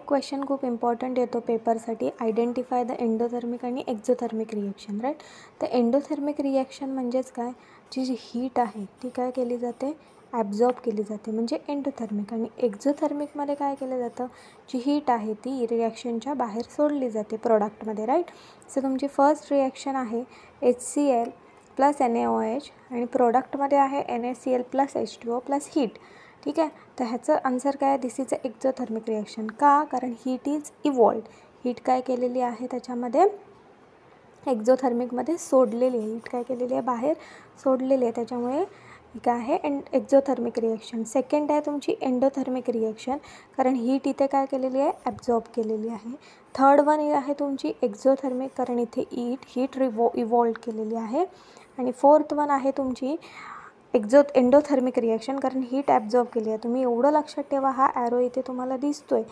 Question खूप important येतो पेपरसाठी, identify the endothermic आणि एक्झोथर्मिक रिएक्शन, राईट. तर एंडोथर्मिक रिएक्शन म्हणजेच काय, जी हीट आहे ती काय केली जाते, ॲब्झॉर्ब केली जाते, म्हणजे एंडोथर्मिक. आणि एक्झोथर्मिकमध्ये काय केलं जातं, जी हीट आहे ती रिॲक्शनच्या बाहेर सोडली जाते प्रोडक्टमध्ये, राईट. सो तुमची फर्स्ट रिॲक्शन आहे HCl प्लस NaOH आणि प्रोडक्टमध्ये आहे NaCl plus H2O plus heat. ठीक आहे. तर ह्याचं आन्सर काय आहे, दिस इज अ एक्झोथर्मिक रिॲक्शन. का, कारण हीट इज इव्हॉल्ड. हीट काय केलेली आहे त्याच्यामध्ये, एक्झोथर्मिकमध्ये सोडलेली आहे. हीट काय केलेली आहे, बाहेर सोडलेली आहे. त्याच्यामुळे काय आहे, एक्झोथर्मिक रिॲक्शन. सेकंड आहे तुमची एंडोथर्मिक रिॲक्शन, कारण हीट इथे काय केलेली आहे, ॲब्झॉर्ब केलेली आहे. थर्ड वन आहे तुमची एक्झोथर्मिक, कारण इथे हीट इव्हॉल्व केलेली आहे. आणि फोर्थ वन आहे तुमची एंडोथर्मिक रिॲक्शन, कारण हीट ॲब्झॉर्ब केली आहे. तुम्ही एवढं लक्षात ठेवा, हा ॲरो इथे तुम्हाला दिसतो आहे,